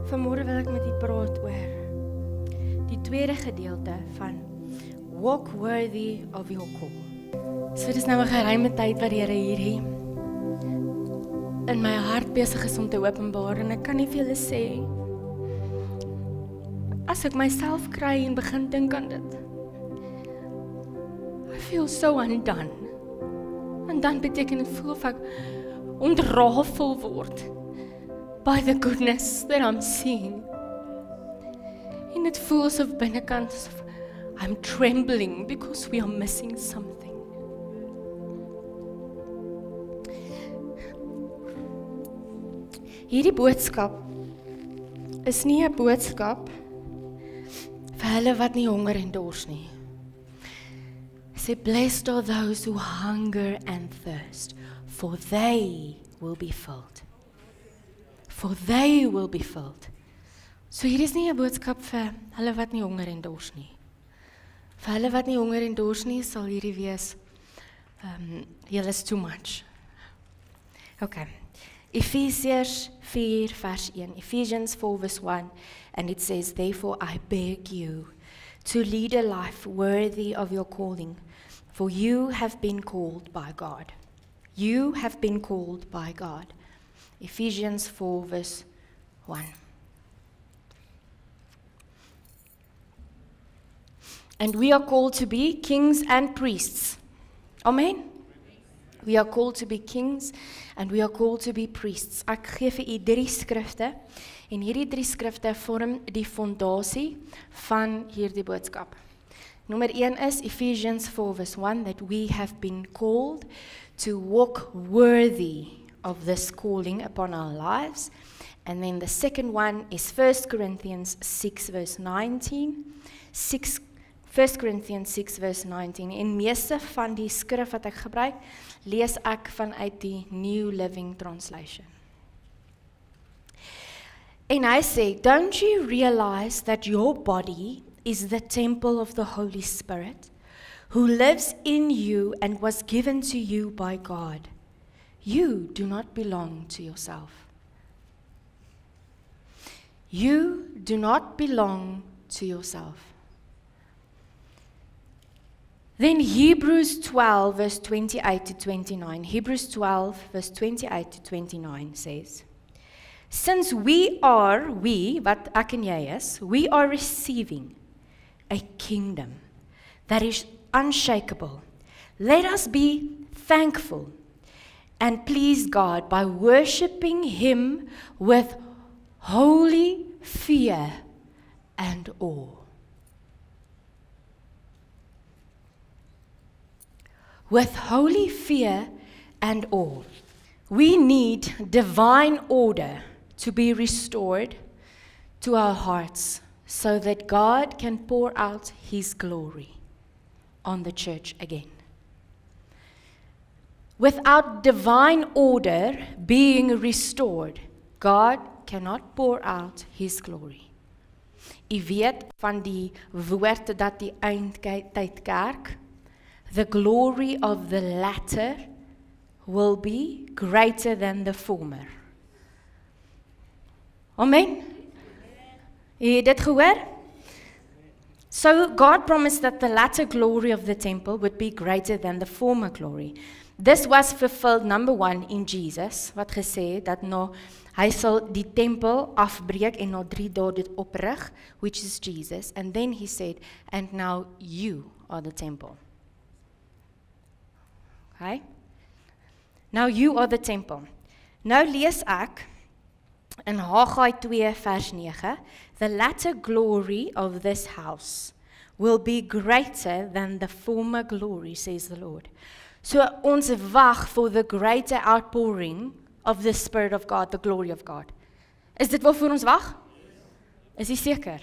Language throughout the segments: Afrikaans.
Vanmôre wil ek met u praat oor die tweede gedeelte van Walk Worthy of Your Call. So dit is nou 'n geruime tyd wat die Here hierdie in my hart besig is om te openbaar en ek kan nie vir julle sê as ek myself kry en begin dink aan dit. I feel so undone. En dan beteken dit voel of ek ontrafel word by the goodness that I'm seeing. En dit voel asof binnekant asof I'm trembling because we are missing something. Hierdie boodskap is nie 'n boodskap vir hulle wat nie honger en dors nie. Say, blessed are those who hunger and thirst, for they will be filled. For they will be filled. So hier is nie 'n boodskap vir hulle wat nie honger en dors nie. Vir hulle wat nie honger en dors nie, sal hierdie wees, julle is too much. Okay. Ephesians 4 vers 1. Ephesians 4 verse 1. And it says, therefore I beg you to lead a life worthy of your calling, for you have been called by God. You have been called by God. Ephesians 4 verse 1. And we are called to be kings and priests. Amen. We are called to be kings and we are called to be priests. Ek gee vir u 3 skrifte en hierdie 3 skrifte vorm die fondasie van hierdie boodskap. Nommer 1 is Ephesians 4 verse 1 that we have been called to walk worthy of this calling upon our lives. And then the second one is 1 Corinthians 6 verse 19. 1 Corinthians 6 verse 19. En meeste van die skrif wat ek gebruik, lees ek vanuit die New Living Translation. En hy sê, don't you realize that your body is the temple of the Holy Spirit, who lives in you and was given to you by God? You do not belong to yourself. You do not belong to yourself. Then Hebrews 12 verse 28 to 29. Hebrews 12 verse 28 to 29 says, since we, wat ek en jy is, we are receiving a kingdom that is unshakable. Let us be thankful and please God by worshiping Him with holy fear and awe. With holy fear and awe. We need divine order to be restored to our hearts so that God can pour out His glory on the church again. Without divine order being restored, God cannot pour out His glory. U weet van die woord dat die eindtydkerk, the glory of the latter will be greater than the former. Amen. Het jy dit gehoor? So God promised that the latter glory of the temple would be greater than the former glory. This was fulfilled, number 1, in Jesus, wat gesê het dat hy sal die tempel afbreek en na 3 dae dit oprig, which is Jesus. And then he said, and now you are the temple. Okay? Now you are the temple. Nou lees ek in Haggai 2 vers 9, the latter glory of this house will be greater than the former glory, says the Lord. So ons wag for the greater outpouring of the Spirit of God, the glory of God. Is dit waarvoor ons wag? Is jy seker?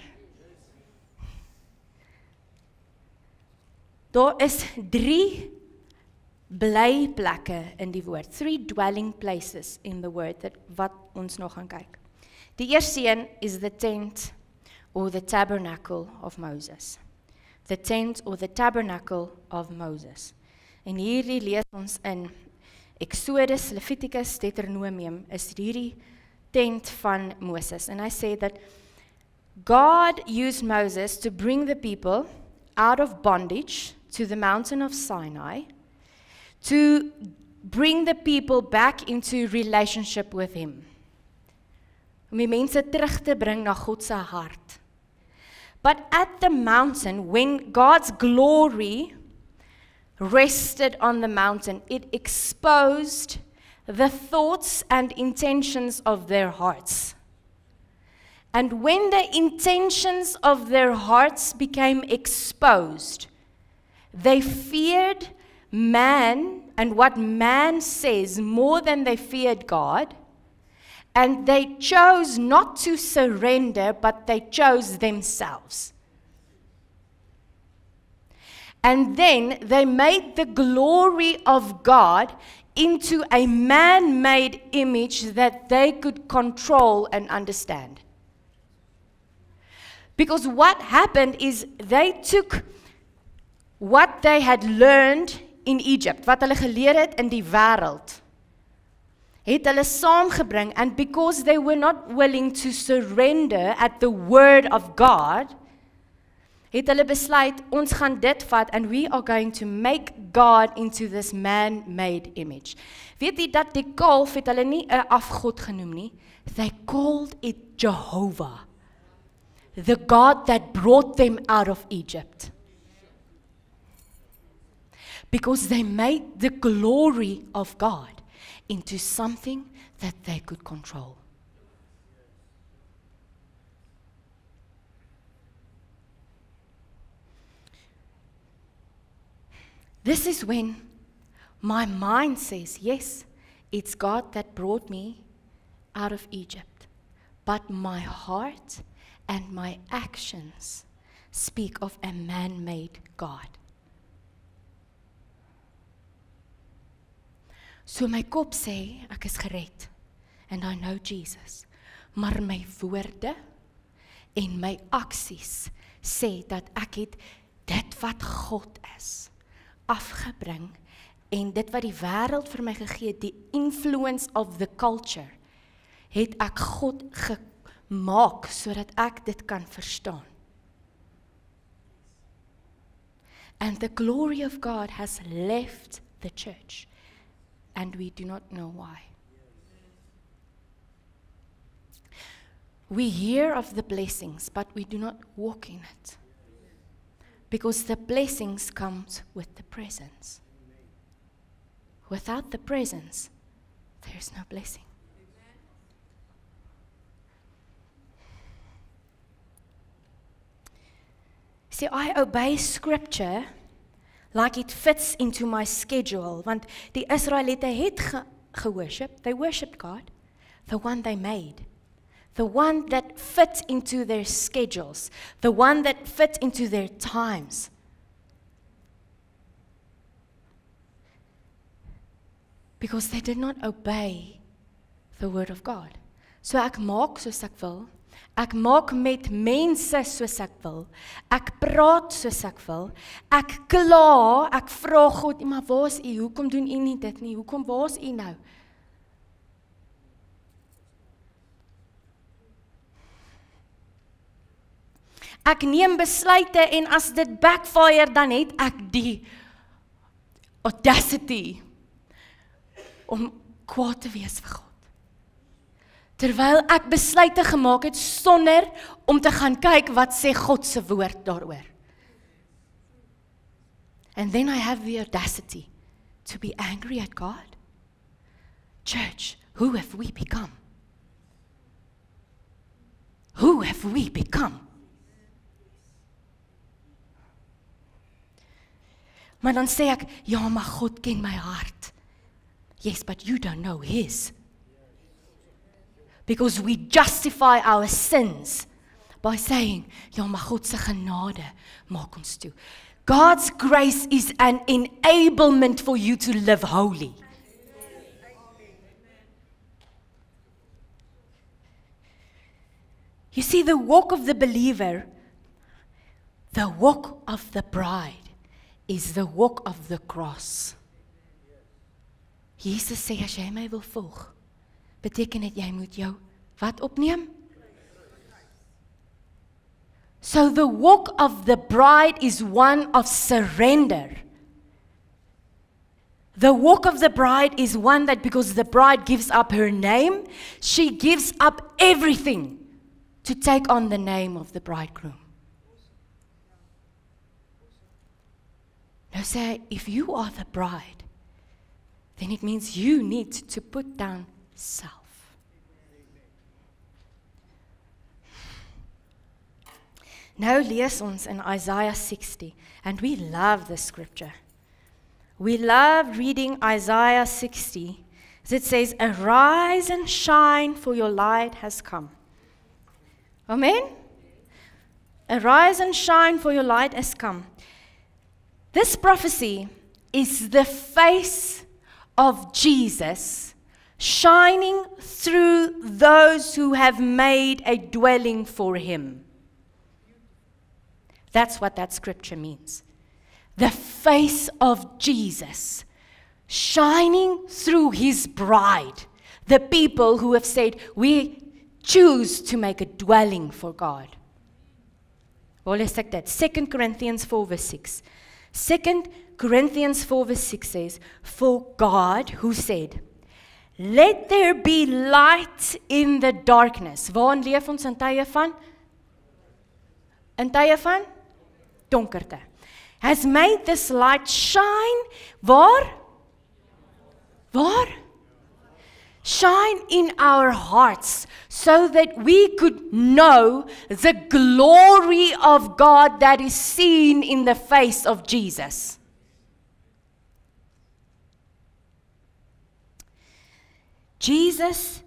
Daar is 3 blyplekke in die woord. 3 dwelling places in the word wat ons nog gaan kyk. Die eerste een is the tent or the tabernacle of Moses. The tent or the tabernacle of Moses. En hierdie lees ons in Exodus, Leviticus, Deuteronomium, is hierdie tent van Moses. And I say that God used Moses to bring the people out of bondage to the mountain of Sinai, to bring the people back into relationship with him. Om die mense terug te bring na God se hart. But at the mountain, when God's glory rested on the mountain, it exposed the thoughts and intentions of their hearts. And when the intentions of their hearts became exposed, they feared man and what man says more than they feared God, and they chose not to surrender, but they chose themselves. And then they made the glory of God into a man-made image that they could control and understand. Because what happened is they took what they had learned in Egypt, wat hulle geleer het in die wêreld, het hulle saamgebring, and because they were not willing to surrender at the word of God, het hulle besluit, ons gaan dit vat, and we are going to make God into this man-made image. Weet jy dat die kalf het hulle nie 'n afgod genoem nie, they called it Jehovah, the God that brought them out of Egypt. Because they made the glory of God into something that they could control. This is when my mind says, yes, it's God that brought me out of Egypt, but my heart and my actions speak of a man-made God. So my kop sê, ek is gered, and I know Jesus, maar my woorde en my aksies sê dat ek het dit wat God is, afgebring, en dit wat die wêreld vir my gegee het, die influence of the culture, het ek God gemaak, sodat ek dit kan verstaan. And the glory of God has left the church, and we do not know why. We hear of the blessings, but we do not walk in it. Because the blessings comes with the presence. Without the presence, there is no blessing. See, I obey scripture like it fits into my schedule. Want die Israeliete het geworship, they worshipped God, the one they made. The one that fit into their schedules, the one that fit into their times. Because they did not obey the word of God. So ek maak soos ek wil, ek maak met mense soos ek wil, ek praat soos ek wil, ek kla, ek vra God, maar waar is U? Hoekom doen U nie dit nie? Waar is U nou? Ek neem besluite en as dit backfire, dan het ek die audacity om kwaad te wees vir God. Terwyl ek besluite gemaak het sonder om te gaan kyk wat sê God se woord daaroor. And then I have the audacity to be angry at God. Church, who have we become? Who have we become? Maar dan sê ek, ja, maar God ken my hart. Yes, but you don't know His. Because we justify our sins by saying, ja, maar God se genade maak ons toe. God's grace is an enablement for you to live holy. You see, the walk of the believer, the walk of the bride, is the walk of the cross. Jesus sê, as jy my wil volg, beteken dit jy moet jou Wat opneem? So the walk of the bride is one of surrender. The walk of the bride is one that because the bride gives up her name, she gives up everything to take on the name of the bridegroom. Now say, if you are the bride, then it means you need to put down self. Nou lees ons in Isaiah 60, and we love this scripture. We love reading Isaiah 60, as it says, "Arise and shine, for your light has come." Amen? Arise and shine, for your light has come. This prophecy is the face of Jesus shining through those who have made a dwelling for him. That's what that scripture means. The face of Jesus shining through his bride, the people who have said, we choose to make a dwelling for God. Well, let's take that. 2 Corinthians 4 verse 6. 2 Corinthians 4 verse 6 says, "For God, who said, let there be light in the darkness." Waarin leef ons in tye van? In tye van? Donkerte. Has made this light shine, waar? Waar? Shine in our hearts, so that we could know the glory of God that is seen in the face of Jesus. Jesus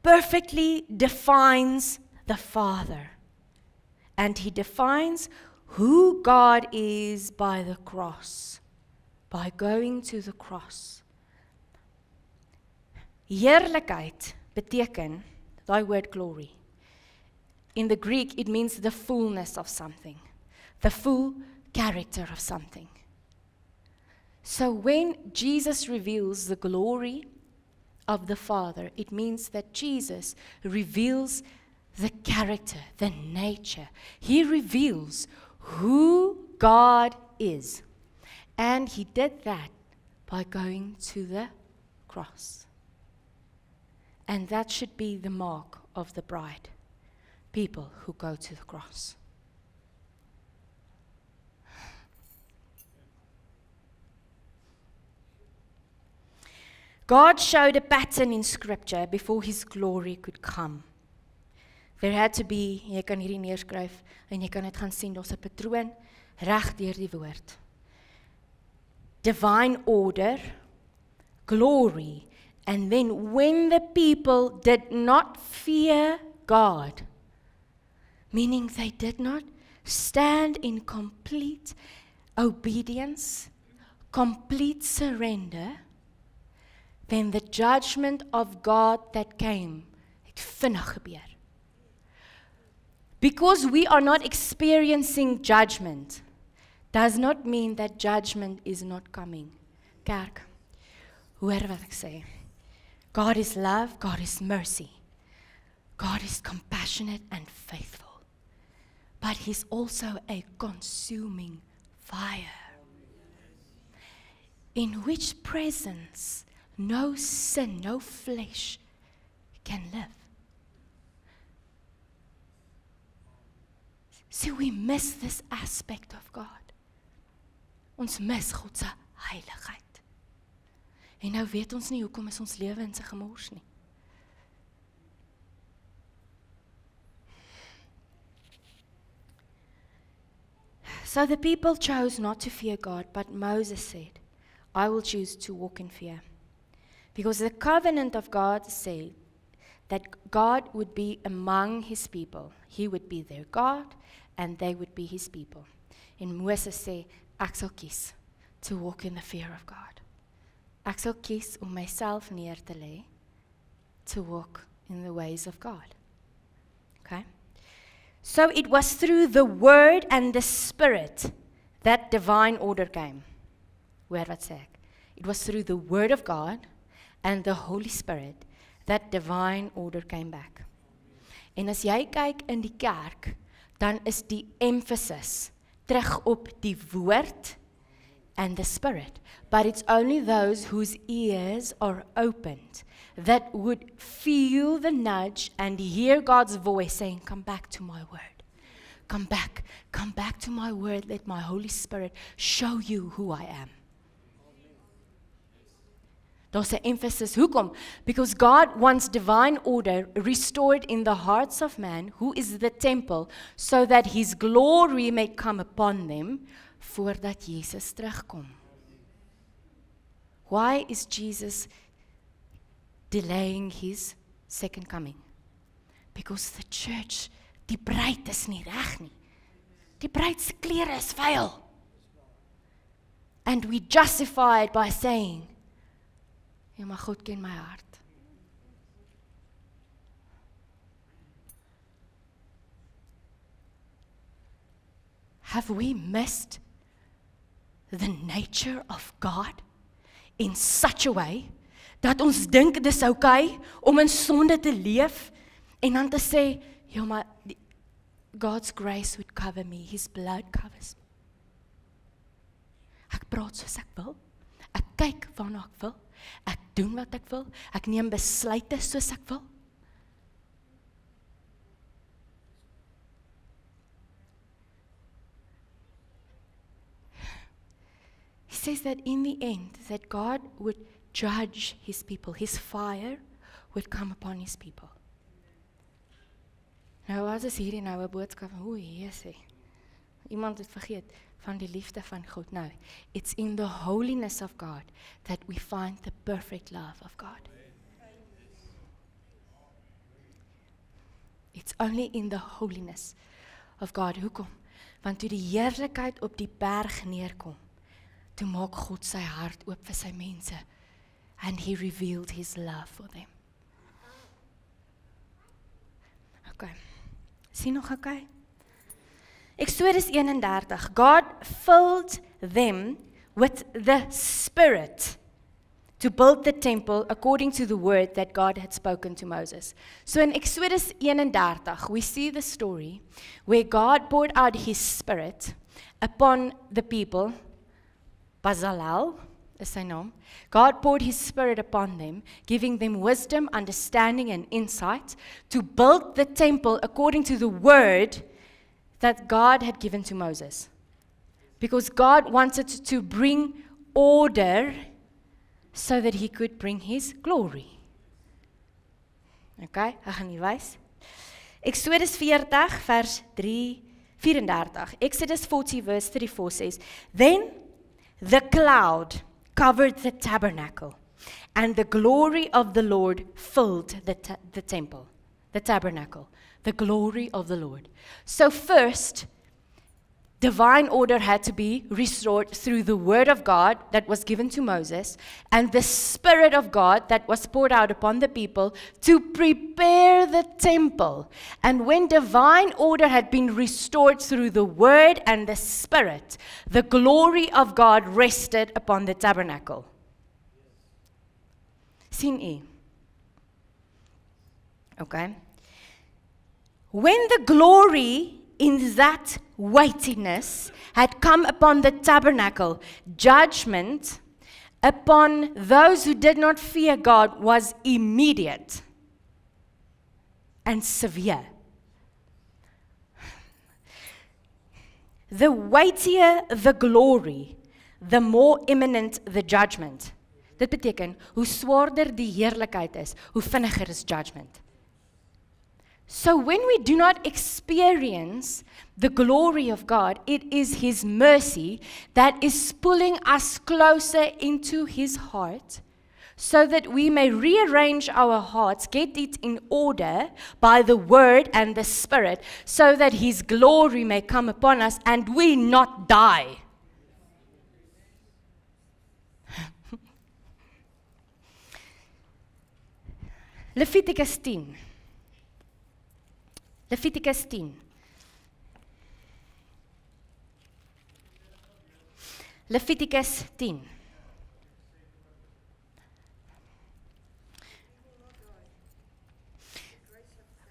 perfectly defines the Father, and he defines who God is by the cross, by going to the cross. Heerlikheid beteken, daai word glory. In the Greek, it means the fullness of something, the full character of something. So when Jesus reveals the glory of the Father, it means that Jesus reveals the character, the nature. He reveals who God is. And he did that by going to the cross. And that should be the mark of the bride. People who go to the cross. God showed a pattern in Scripture before his glory could come. There had to be, jy kan hierdie neerskryf, en jy kan dit gaan sien, daar's 'n patroon reg deur die woord. Divine order, glory, and then when the people did not fear God, meaning they did not stand in complete obedience, complete surrender, then the judgment of God that came, het vinnig gebeur. Because we are not experiencing judgment, does not mean that judgment is not coming. Kerk, hoor wat ek sê. God is love, God is mercy. God is compassionate and faithful. But he's also a consuming fire, in which presence no sin, no flesh can live. See, we miss this aspect of God. Ons mis God se heiligheid. En nou weet ons nie hoekom is ons lewe in sy gemors nie. So the people chose not to fear God, but Moses said, I will choose to walk in fear. Because the covenant of God said that God would be among his people. He would be their God, and they would be his people. En Moses sê, ek sal kies to walk in the fear of God. Ek sal kies om myself neer te lê, to walk in the ways of God. Okay? So it was through the word and the spirit that divine order came. Hoor wat sê ek? It was through the word of God and the Holy Spirit that divine order came back. En as jy kyk in die kerk, dan is die emphasis terug op die woord and the Spirit. But it's only those whose ears are opened that would feel the nudge and hear God's voice saying, come back to my word. Come back to my word. Let my Holy Spirit show you who I am. Daar's 'n emphasis. Hoekom? Because God wants divine order restored in the hearts of man, who is the temple, so that his glory may come upon them, voordat Jesus terugkom. Why is Jesus delaying his second coming? Because the church, die bruid is nie reg nie. Die bruid se klere is vuil. And we justify it by saying, ja, maar God ken my hart. Have we missed the nature of God in such a way dat ons dink dis okay om in sonde te leef en dan te sê, ja, maar God's grace would cover me, his blood covers me. Ek praat soos ek wil, ek kyk waarna ek wil, ek doen wat ek wil, ek neem besluite soos ek wil. He says that in the end, that God would judge his people, his fire would come upon his people. Nou as is hierdie nou 'n boodskap van, o Jesusie, iemand het vergeet van die liefde van God. No, it's in the holiness of God that we find the perfect love of God. It's only in the holiness of God. Hoekom? Want toe die heerlikheid op die berg neerkom, toe maak God sy hart oop vir sy mense, and he revealed his love for them. Okay. Sien nog okay? Exodus 31, God filled them with the Spirit to build the temple according to the word that God had spoken to Moses. So in Exodus 31, we see the story where God poured out his Spirit upon the people. Bezalel is sy naam. God poured his Spirit upon them, giving them wisdom, understanding, and insight to build the temple according to the word that God had given to Moses. Because God wanted to bring order so that he could bring his glory. Okay, ek gaan nie wys. Exodus 40 vers 34. Exodus 40 verse 34 says, Then the cloud covered the tabernacle, and the glory of the Lord filled the temple, the tabernacle, the glory of the Lord. So first, divine order had to be restored through the word of God that was given to Moses and the Spirit of God that was poured out upon the people to prepare the temple. And when divine order had been restored through the word and the Spirit, the glory of God rested upon the tabernacle. Sien u? Okay. When the glory in that weightiness had come upon the tabernacle, judgment upon those who did not fear God was immediate and severe. The weightier the glory, the more imminent the judgment. Dit beteken, hoe swaarder die heerlikheid is, hoe vinniger is judgment. So when we do not experience the glory of God, it is his mercy that is pulling us closer into his heart so that we may rearrange our hearts, get it in order by the word and the Spirit, so that his glory may come upon us and we not die. Leviticus 10. Leviticus 10. Leviticus 10.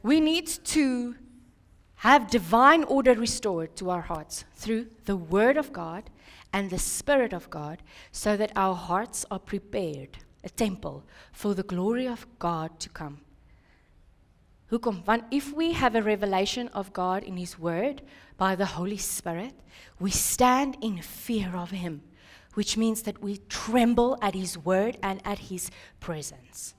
We need to have divine order restored to our hearts through the Word of God and the Spirit of God, so that our hearts are prepared, a temple, for the glory of God to come. Hoekom? Want if we have a revelation of God in His Word by the Holy Spirit, we stand in fear of Him, which means that we tremble at His Word and at His presence.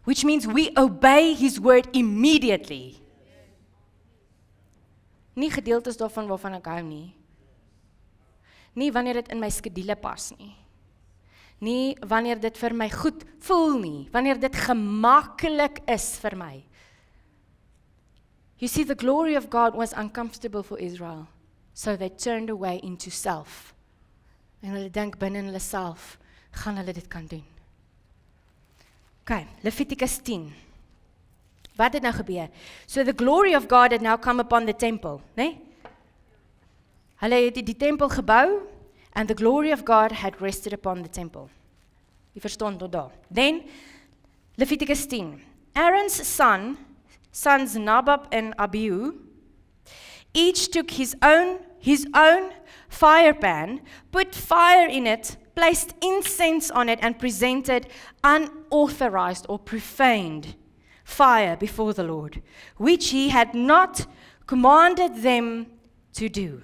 Which means we obey His Word immediately. Nie gedeeltes daarvan waarvan ek hou nie. Nie wanneer dit in my skedule pas nie. Nie wanneer dit vir my goed voel nie. Wanneer dit gemaklik is vir my. You see, the glory of God was uncomfortable for Israel. So they turned away into self. En hulle dink binne hulle self, gaan hulle dit kan doen. Okay, Leviticus 10. Wat het nou gebeur? So the glory of God had now come upon the temple, né? Hulle het die tempel gebou, and the glory of God had rested upon the temple. Jy verstaan tot daar. Then, Leviticus 10. Aaron's sons Nadab and Abihu, each took his own fire pan, put fire in it, placed incense on it, and presented unauthorized or profaned fire before the Lord, which he had not commanded them to do.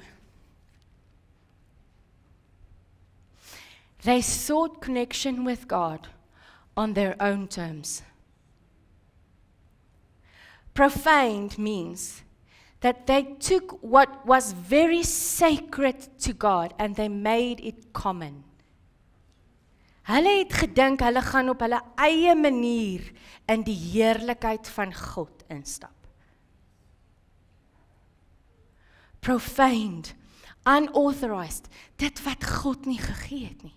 They sought connection with God on their own terms. Profaned means that they took what was very sacred to God and they made it common. Hulle het gedink hulle gaan op hulle eie manier in die heerlikheid van God instap. Profaned, unauthorized, dit wat God nie gegee het nie.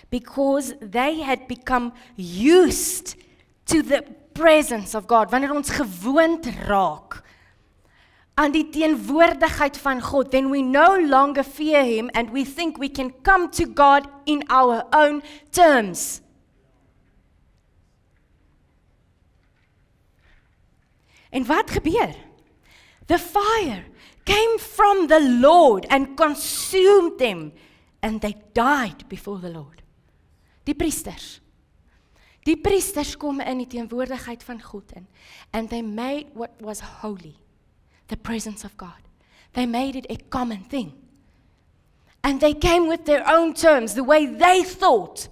Because they had become used to the presence of God. Wanneer ons gewoond raak aan die teenwoordigheid van God, then we no longer fear Him and we think we can come to God in our own terms. En wat gebeur? The fire came from the Lord and consumed them, and they died before the Lord. Die priesters kom in die teenwoordigheid van God in, and they made what was holy, the presence of God. They made it a common thing. And they came with their own terms, the way they thought.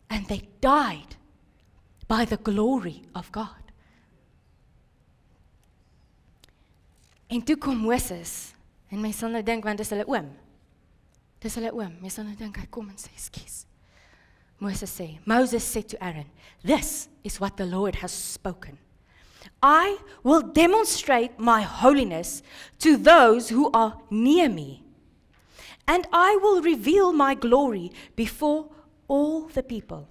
And they died by the glory of God. En toe kom Moses, en my sal nou dink, want dis hulle oom. My sal nou dink, hy kom en sê, "Ekskuus." Moses said to Aaron, "This is what the Lord has spoken. I will demonstrate my holiness to those who are near me, and I will reveal my glory before all the people."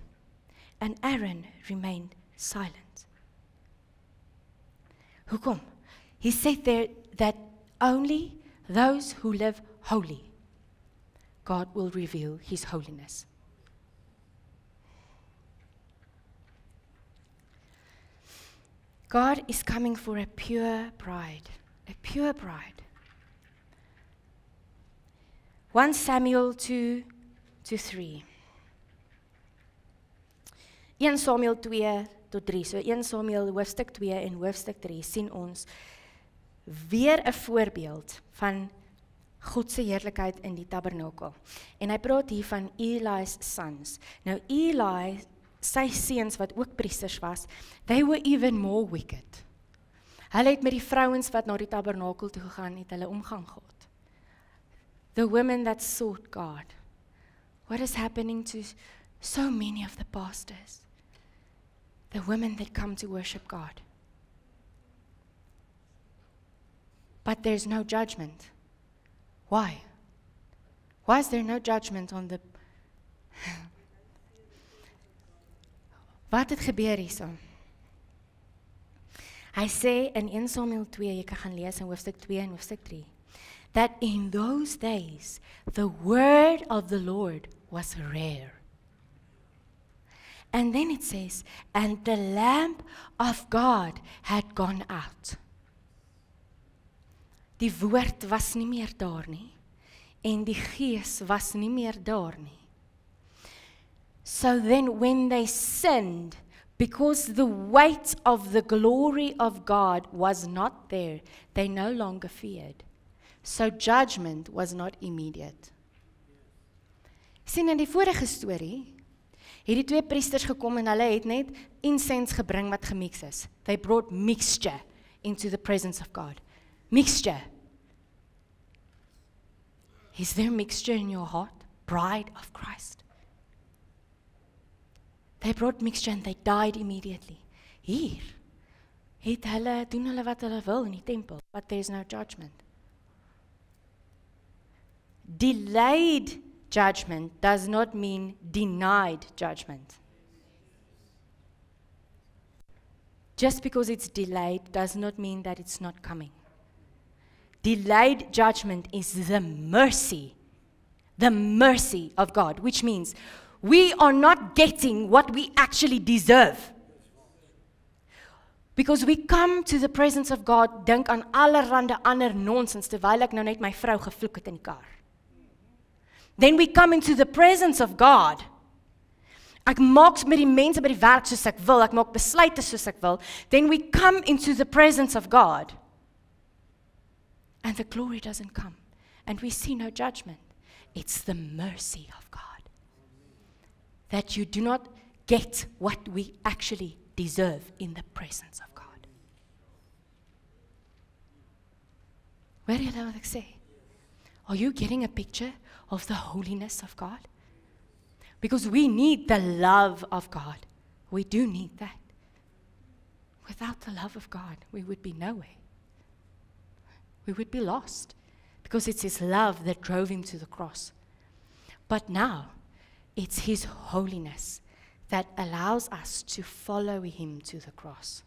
And Aaron remained silent. Hoekom? He said there that only those who live holy, God will reveal His holiness. God is coming for a pure bride. A pure bride. 1 Samuel 2-3. 1 Samuel 2-3. So 1 Samuel hoofstuk 2 en hoofstuk 3 sien ons weer 'n voorbeeld van God se heerlikheid in die tabernakel. En hy praat hier van Eli's sons. Nou Eli, sy seuns wat ook priesters was, they were even more wicked. Hulle het met die vrouens wat na die tabernakel toe gegaan het, hulle omgang gehad. The women that sought God. What is happening to so many of the pastors? The women that come to worship God. But there's no judgment. Why? Why is there no judgment on the... Wat het gebeur hierso? Hy sê in 1 Samuel 2, jy kan gaan lees in hoofstuk 2 en hoofstuk 3, that in those days, the word of the Lord was rare. And then it says, and the lamp of God had gone out. Die woord was nie meer daar nie. En die gees was nie meer daar nie. So then when they sinned, because the weight of the glory of God was not there, they no longer feared. So judgment was not immediate. Sien in die vorige storie, het die twee priesters gekom en hulle het net incense gebring wat gemix is. They brought mixture into the presence of God. Mixture. Is there mixture in your heart? Bride of Christ. They brought mixture and they died immediately. Hier het hulle doen hulle wat hulle wil in die tempel, but there is no judgment. Delayed judgment does not mean denied judgment. Just because it's delayed does not mean that it's not coming. Delayed judgment is the mercy of God, which means we are not getting what we actually deserve. Because we come to the presence of God, dink aan allerhande ander nonsens, terwyl ek nou net my vrou gevloek het in die kar. Then we come into the presence of God. Ek maak met die mense by die werk soos ek wil, ek maak besluite soos ek wil. Then we come into the presence of God. And the glory doesn't come. And we see no judgment. It's the mercy of God. That you do not get what we actually deserve in the presence of God. Hoor julle wat ek sê? Are you getting a picture of the holiness of God? Because we need the love of God. We do need that. Without the love of God, we would be nowhere. We would be lost. Because it's His love that drove Him to the cross. But now, it's His holiness that allows us to follow Him to the cross.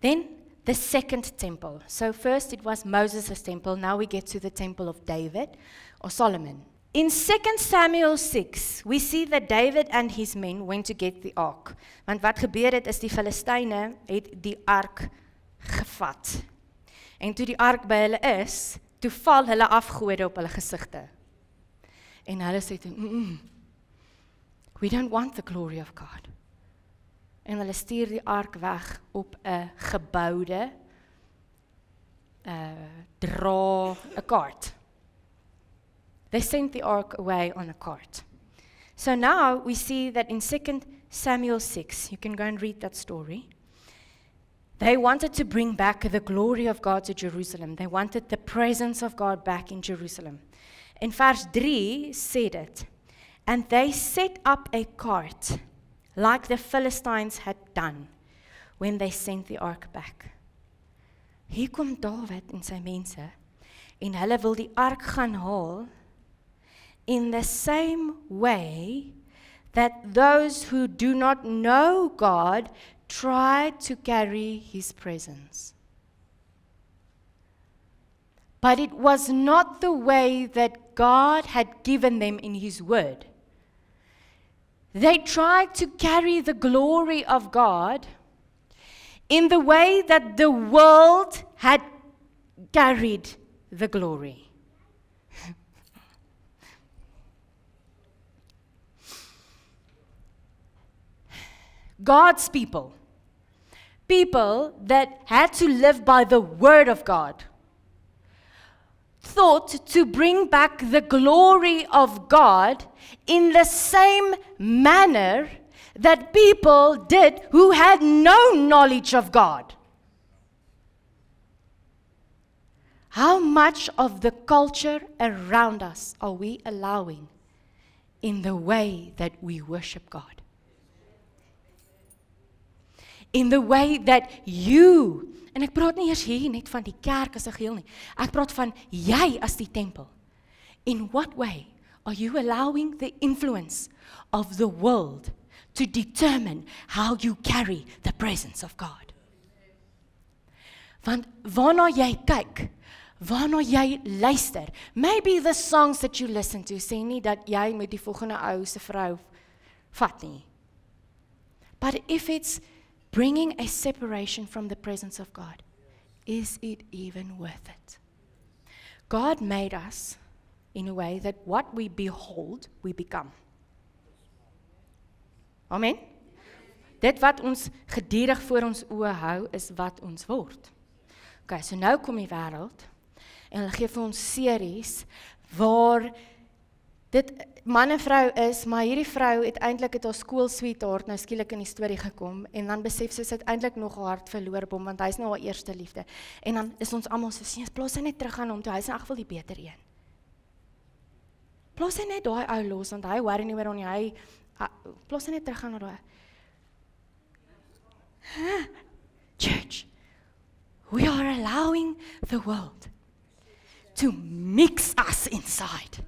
Then, the second temple. So first it was Moses' temple. Now we get to the temple of David or Solomon. In 2 Samuel 6, we see that David and his men went to get the ark. Want wat gebeur het is die Filistyne het die ark gevat. En toe die ark by hulle is, toe val hulle afgode op hulle gesigte. En hulle sê toe, we don't want the glory of God. En hulle stuur die ark weg op 'n geboude, dra 'n cart. They sent the ark away on a cart. So now we see that in 2 Samuel 6, you can go and read that story. They wanted to bring back the glory of God to Jerusalem. They wanted the presence of God back in Jerusalem. In vers 3 sê dit, and they set up a cart like the Philistines had done when they sent the ark back. Hier kom Dawid en sy mense en hulle wil die ark gaan haal in the same way that those who do not know God try to carry His presence. But it was not the way that God had given them in His word. They tried to carry the glory of God in the way that the world had carried the glory. God's people that had to live by the word of God, thought to bring back the glory of God in the same manner that people did who had no knowledge of God. How much of the culture around us are we allowing in the way that we worship God? In the way that you, en ek praat nie eers hier net van die kerk as 'n geheel nie, ek praat van jy as die tempel. In what way are you allowing the influence of the world to determine how you carry the presence of God? Want waarna jy kyk, waarna jy luister, maybe the songs that you listen to sê nie dat jy met die volgende ou se vrou vat nie. But if it's bringing a separation from the presence of God, is it even worth it? God made us in a way that what we behold, we become. Amen? Dit wat ons gedurig voor ons oë hou, is wat ons word. Okay, so nou kom die wêreld, en hulle gee vir ons series, waar dit man en vrou is, maar hierdie vrou het eintlik het haar skoolsweetheart nou skielik in die storie gekom, en dan besef sy het eintlik nog haar hart verloor op hom, want hy is nou haar eerste liefde. En dan is ons almal so, sien, plaas hy net terug aan hom toe, hy is in elk geval die beter een. Plaas hy net daai ou los, want hy worry nie oor hom nie, plaas hy net terug aan daai. Church, we are allowing the world to mix us inside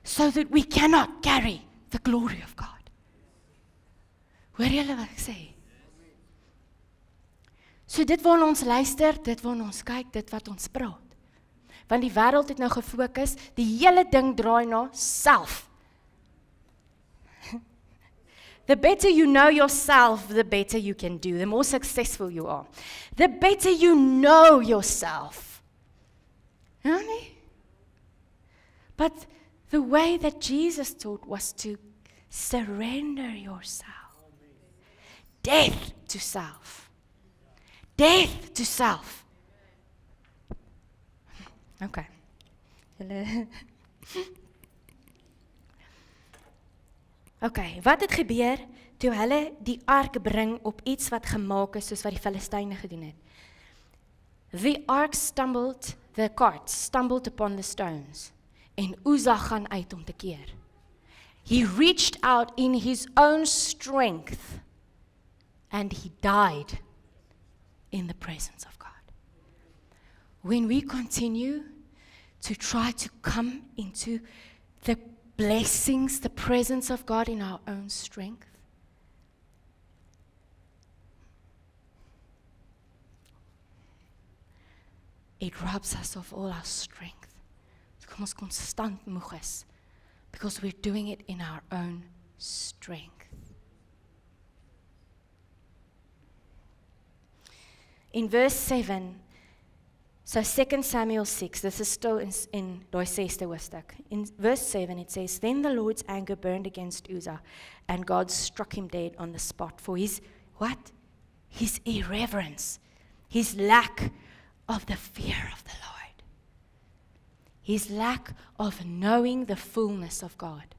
so that we cannot carry the glory of God. Hoor julle wat ek sê? So dit waar ons luister, dit waar ons kyk, dit wat ons praat. Want die wêreld het nou gefokus, die hele ding draai na self. The better you know yourself, the better you can do, the more successful you are. The better you know yourself. Honey? But the way that Jesus taught was to surrender yourself. Death to self. Death to self. Okay. Okay, wat het gebeur toe hulle die ark bring op iets wat gemaak is soos wat die Filistyne gedoen het? The ark stumbled, the cart stumbled upon the stones, en Uzzah gaan uit om te keer. He reached out in his own strength, and he died in the presence of God. When we continue to try to come into the blessings, the presence of God in our own strength, it robs us of all our strength. Kom ons konstant moeg is, because we're doing it in our own strength. In verse 7, so 2 Samuel 6, this is still in die 6de hoofstuk. In verse 7 it says, Then the Lord's anger burned against Uzzah, and God struck him dead on the spot for his, what? His irreverence, his lack of the fear of the Lord, his lack of knowing the fullness of God.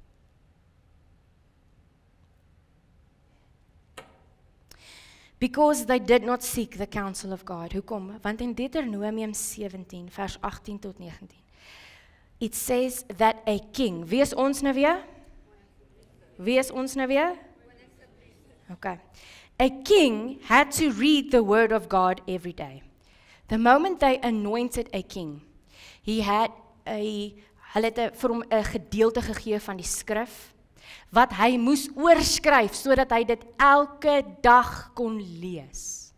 Because they did not seek the counsel of God. Hoekom? Want in Deuteronomium 17, vers 18 tot 19, it says that a king, wie is ons nou weer? Wie is ons nou weer? Okay. A king had to read the word of God every day. The moment they anointed a king, hulle het vir hom 'n gedeelte gegee van die skrif, wat hy moes oorskryf, sodat hy dit elke dag kon lees.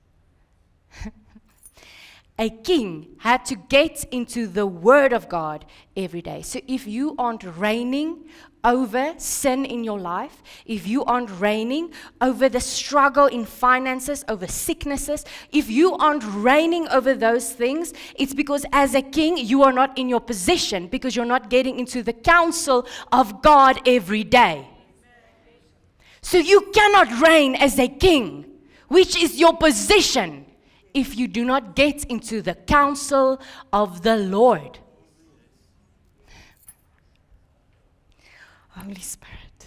A king had to get into the word of God every day. So if you aren't reigning over sin in your life, if you aren't reigning over the struggle in finances, over sicknesses, if you aren't reigning over those things, it's because as a king, you are not in your position, because you're not getting into the counsel of God every day. So you cannot reign as a king, which is your position, if you do not get into the counsel of the Lord. Holy Spirit.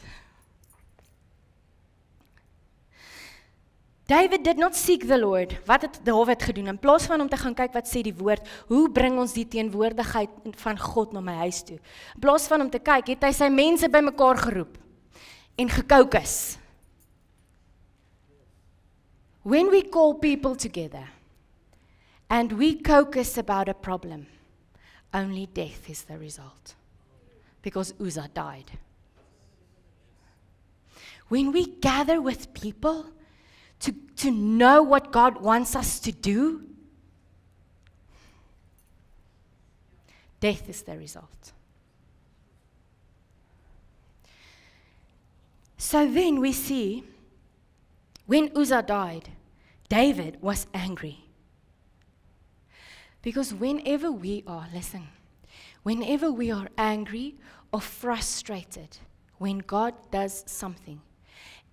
David did not seek the Lord. Wat het David gedoen? In plaas van om te gaan kyk wat sê die woord, hoe bring ons die teenwoordigheid van God na my huis toe? In plaas van om te kyk, het hy sy mense bymekaar geroep en gekookus. When we call people together and we caucus about a problem, only death is the result, because Uzzah died. When we gather with people to know what God wants us to do, death is the result. So then we see When Uzzah died, David was angry. Because whenever we are angry or frustrated, when God does something,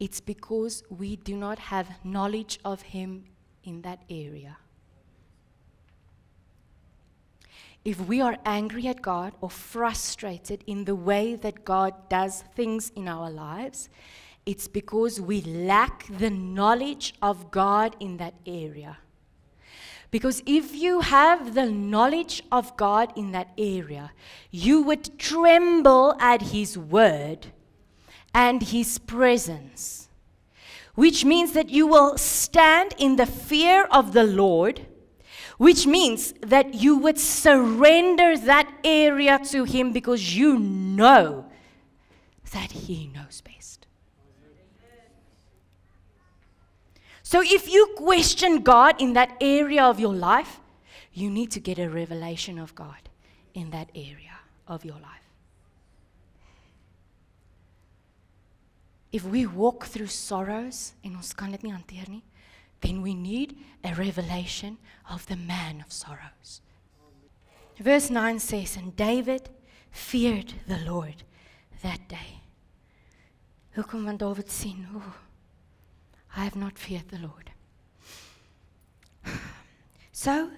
it's because we do not have knowledge of Him in that area. If we are angry at God or frustrated in the way that God does things in our lives, it's because we lack the knowledge of God in that area. Because if you have the knowledge of God in that area, you would tremble at His word and His presence, which means that you will stand in the fear of the Lord, which means that you would surrender that area to Him because you know that He knows best. So if you question God in that area of your life, you need to get a revelation of God in that area of your life. If we walk through sorrows en ons kan dit nie hanteer nie, then we need a revelation of the man of sorrows. Verse 9 says, and David feared the Lord that day. Hoekom? Want David sien, I have not feared the Lord. So,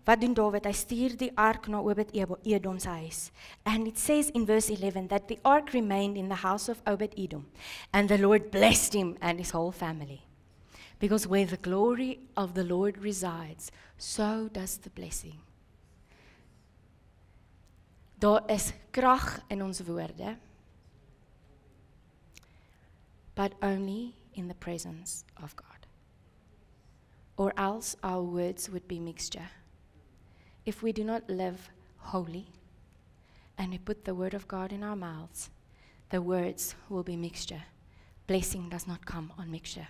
wat doen David? Hy stuur die ark na Obed-Edom se huis. And it says in verse 11 that the ark remained in the house of Obed-Edom, and the Lord blessed him and his whole family. Because where the glory of the Lord resides, so does the blessing. Daar is krag in ons woorde, but only in the presence of God. Or else our words would be mixture. If we do not live holy and we put the word of God in our mouths, the words will be mixture. Blessing does not come on mixture.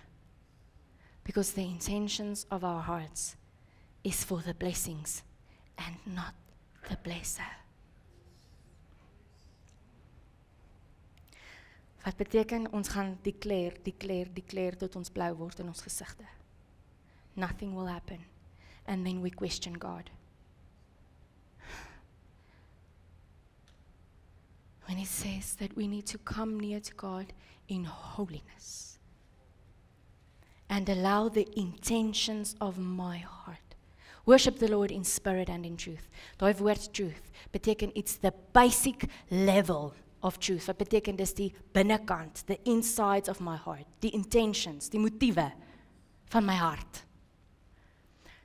Because the intentions of our hearts is for the blessings and not the blesser. Wat beteken ons gaan declare tot ons blauw word in ons gesigte. Nothing will happen. And then we question God. When it says that we need to come near to God in holiness and allow the intentions of my heart. Worship the Lord in spirit and in truth. Daai woord truth beteken it's the basic level of truth. Wat beteken dis die binnekant, the insides of my heart, die intentions, die motiewe van my hart.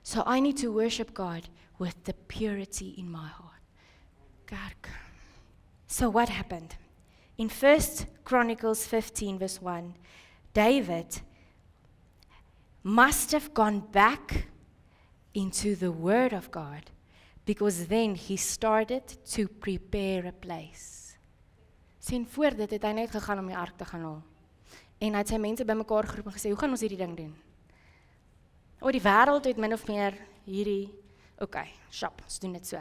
So I need to worship God with the purity in my heart. Kerk. So what happened? In 1 Chronicles 15 verse 1, David must have gone back into the Word of God because then he started to prepare a place. Sien voor dit het hy net gegaan om die ark te gaan haal. En hy het sy mense bymekaar geroep en gesê, hoe gaan ons hierdie ding doen? Die wêreld het min of meer hierdie, okay, shop, ons doen dit so.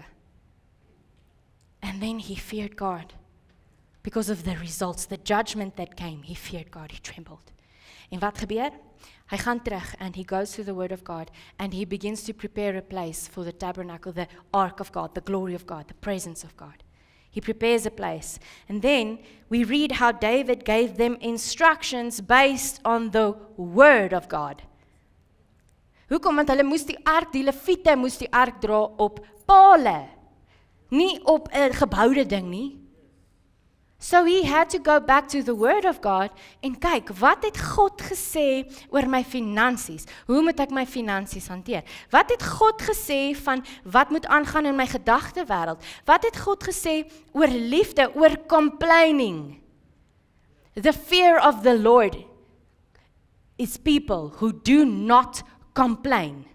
And then he feared God. Because of the results, the judgment that came, he feared God, he trembled. En wat gebeur? Hy gaan terug and he goes to the Word of God and he begins to prepare a place for the tabernacle, the ark of God, the glory of God, the presence of God. He prepares a place. And then we read how David gave them instructions based on the Word of God. Hoekom? Want hulle moes die ark, die leviete moes die ark dra op pale, nie op 'n geboude ding nie. So he had to go back to the Word of God en kyk, wat het God gesê oor my finansies? Hoe moet ek my finansies hanteer? Wat het God gesê van wat moet aangaan in my gedagtewêreld? Wat het God gesê oor liefde, oor complaining? The fear of the Lord is people who do not complain.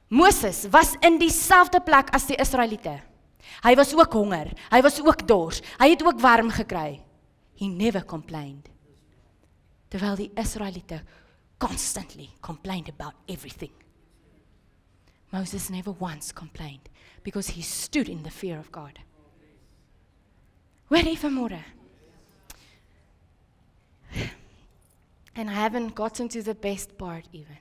Moses was in dieselfde plek as die Israeliete. Hy was ook honger, hy was ook dors, hy het ook warm gekry. He never complained. Terwyl die Israeliete constantly complained about everything. Moses never once complained because he stood in the fear of God. Hoor jy vanmôre? And I haven't gotten to the best part even.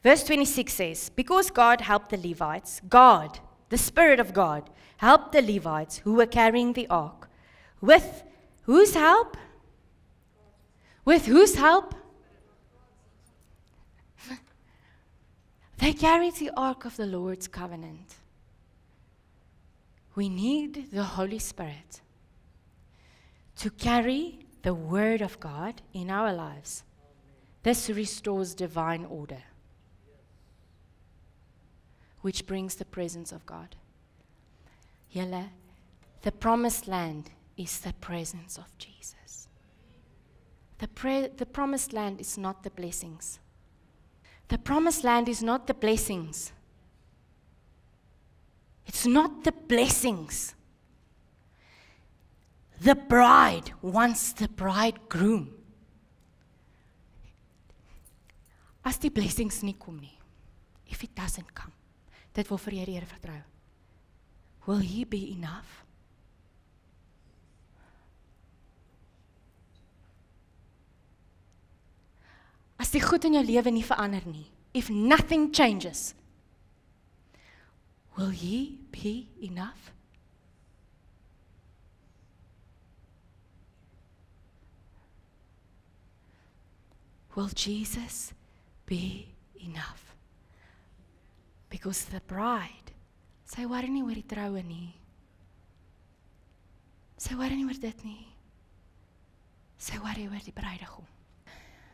Verse 26 says, because God helped the Levites, God, the Spirit of God, helped the Levites who were carrying the ark. With whose help? With whose help? They carried the ark of the Lord's covenant. We need the Holy Spirit to carry the Word of God in our lives. This restores divine order, which brings the presence of God. Julle, the promised land is the presence of Jesus. The promised land is not the blessings. The promised land is not the blessings. It's not the blessings. The bride wants the bridegroom. As die blessings nie kom nie, if it doesn't come, dit wil vir die Here vertrou. Will He be enough? As die goed in jou lewe nie verander nie, if nothing changes, will He be enough? Will Jesus be enough? Because the bride, sy worry nie oor die troue nie. Sy worry nie oor dit nie. Sy worry oor die bruidegom.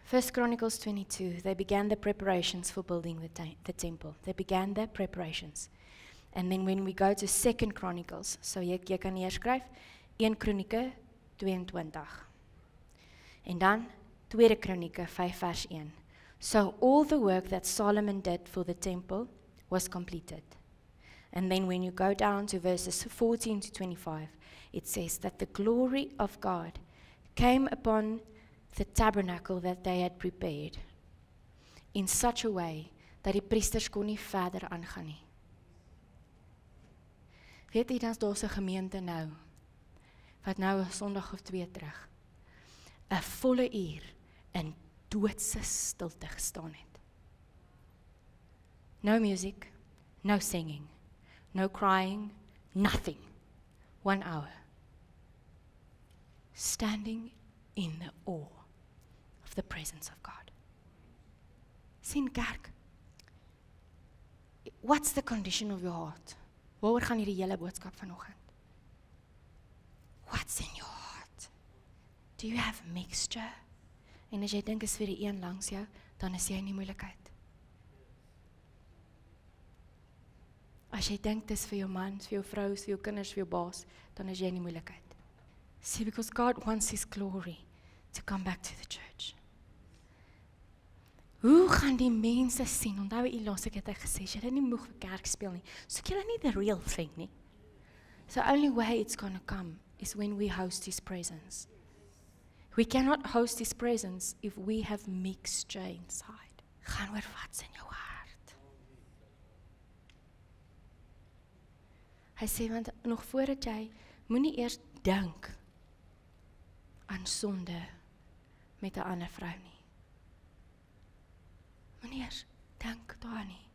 1 Chronicles 22, they began the preparations for building the temple. They began the preparations. And then when we go to 2 Chronicles, so jy kan neerskryf, 1 Kronieke 22. En dan 2 Kronieke 5 vers 1. So all the work that Solomon did for the temple was completed. And then when you go down to verses 14 to 25, it says that the glory of God came upon the tabernacle that they had prepared in such a way dat die priesters kon nie verder aangaan nie. Weet jy, dan is daar 'n gemeente nou, wat nou 'n Sondag of 2 terug, 'n volle uur in doodse stilte gestaan het. No music, no singing, no crying, nothing. 1 hour. Standing in the awe of the presence of God. Sien kerk, what's the condition of your heart? Waaroor gaan hierdie hele boodskap vanoggend? What's in your heart? Do you have mixture? En as jy dink is vir die een langs jou, dan is jy in die moeilikheid. As jy dink dis vir jou man, vir jou vrou, vir jou kinders, vir jou baas, dan is jy in die moeilikheid. See, because God wants His glory to come back to the church. Hoe gaan die mense sien? Onthou jy laas ek het gesê, jy nie moeg vir kerk speel nie. Soek jy nie the real thing nie. So the only way it's going to come is when we host His presence. We cannot host His presence if we have mixture inside. Gaan oor wat's in jou hart. Hy sê, want nog voordat jy, moenie eers dink aan sonde met 'n ander vrou nie. Moenie eers dink daaraan nie.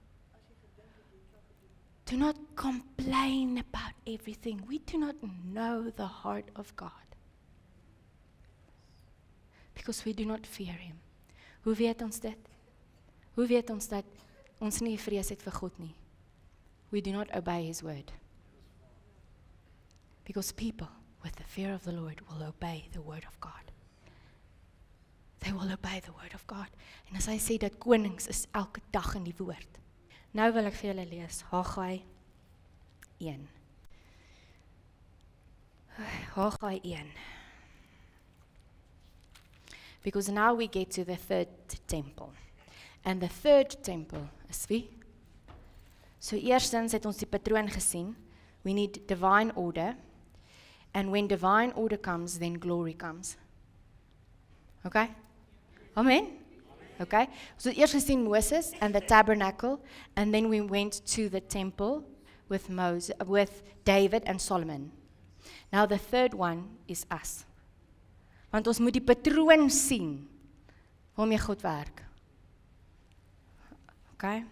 Do not complain about everything. We do not know the heart of God. Because we do not fear Him. Hoe weet ons dit? Hoe weet ons dat ons nie vrees het vir God nie? We do not obey His word. Because people with the fear of the Lord will obey the word of God. They will obey the word of God. En as hy sê dat konings is elke dag in die woord. Nou wil ek vir julle lees Haggai 1. Haggai 1. Because now we get to the third temple. And the third temple is wie? So eerstens het ons die patroon gesien. We need divine order. And when divine order comes, then glory comes. Okay? Amen? Okay? So eers gesien Moses and the tabernacle, and then we went to the temple with David and Solomon. Now the third one is us. Want ons moet die patroon sien waarmee God werk. Okay.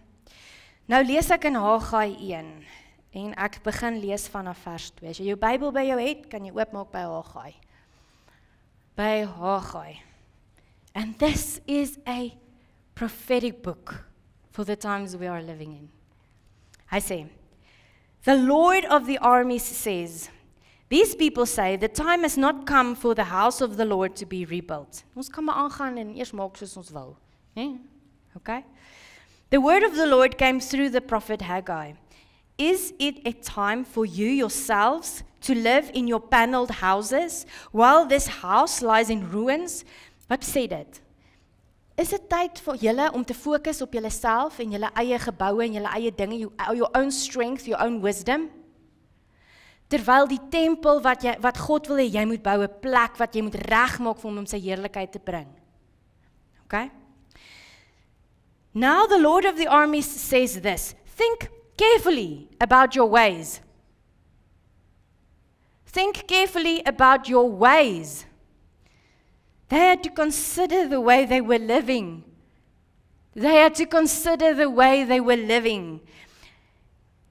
Nou lees ek in Haggai 1 en ek begin lees vanaf vers 2. As jy jou Bybel by jou het, kan jy oopmaak by Haggai. By Haggai. And this is a prophetic book for the times we are living in. I say, the Lord of the armies says, these people say, the time has not come for the house of the Lord to be rebuilt. Ons kan maar aangaan en eers maak soos ons wil. Okay? The word of the Lord came through the prophet Haggai. Is it a time for you yourselves to live in your paneled houses while this house lies in ruins? Wat sê dit? Is dit tyd vir julle om te fokus op julleself en julle eie geboue en julle eie dinge, your own strength, your own wisdom? Terwyl die tempel wat God wil hê jy moet bou, 'n plek wat jy moet regmaak vir hom om sy heerlikheid te bring. Okay? Now the Lord of the armies says this, think carefully about your ways. Think carefully about your ways. They had to consider the way they were living. They had to consider the way they were living.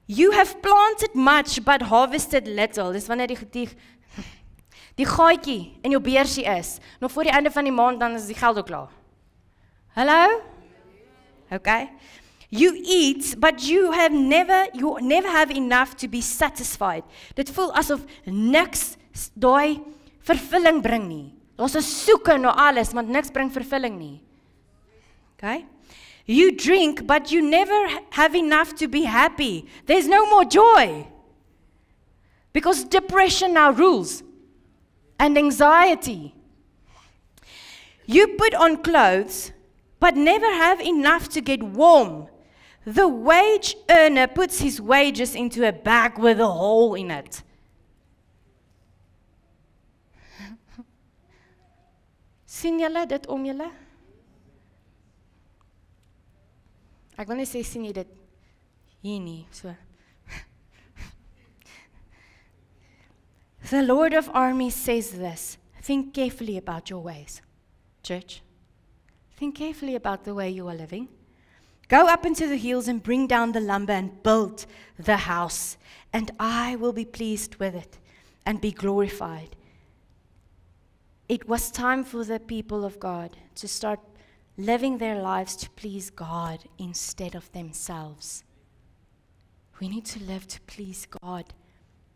You have planted much but harvested little. Dis wanneer die gaatjie in jou beursie is. Nog voor die einde van die maand dan is die geld ook klaar. Hallo? Okay. You eat, but you never have enough to be satisfied. Dit voel asof niks daai vervulling bring nie. Daar's 'n soeke na alles, want niks bring vervulling nie. Okay? You drink, but you never have enough to be happy. There's no more joy. Because depression now rules. And anxiety. You put on clothes, but never have enough to get warm. The wage earner puts his wages into a bag with a hole in it. Sien julle dit om julle? Ek wil net sê sien jy dit hier nie, so. The Lord of armies says this, think carefully about your ways. Church, think carefully about the way you are living. Go up into the hills and bring down the lumber and build the house, and I will be pleased with it and be glorified. It was time for the people of God to start living their lives to please God instead of themselves. We need to live to please God,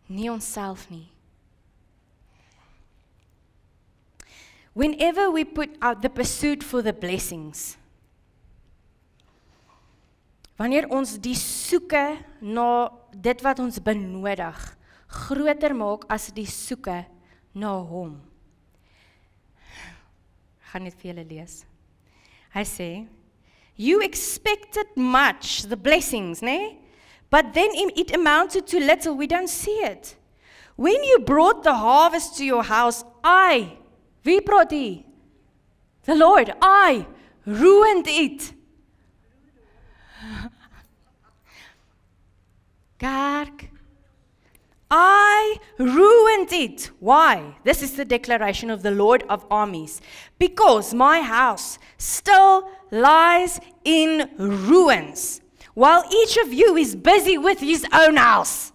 nie onsself nie. Whenever we put out the pursuit for the blessings, wanneer ons die soeke na dit wat ons benodig groter maak as die soeke na hom. Ek gaan net vir julle lees. I say, you expected much, the blessings, né? But then it amounted to little, we don't see it. When you brought the harvest to your house, wie brought die? The Lord, I ruined it. Kerk, I ruined it. Why? This is the declaration of the Lord of armies. Because my house still lies in ruins, while each of you is busy with his own house.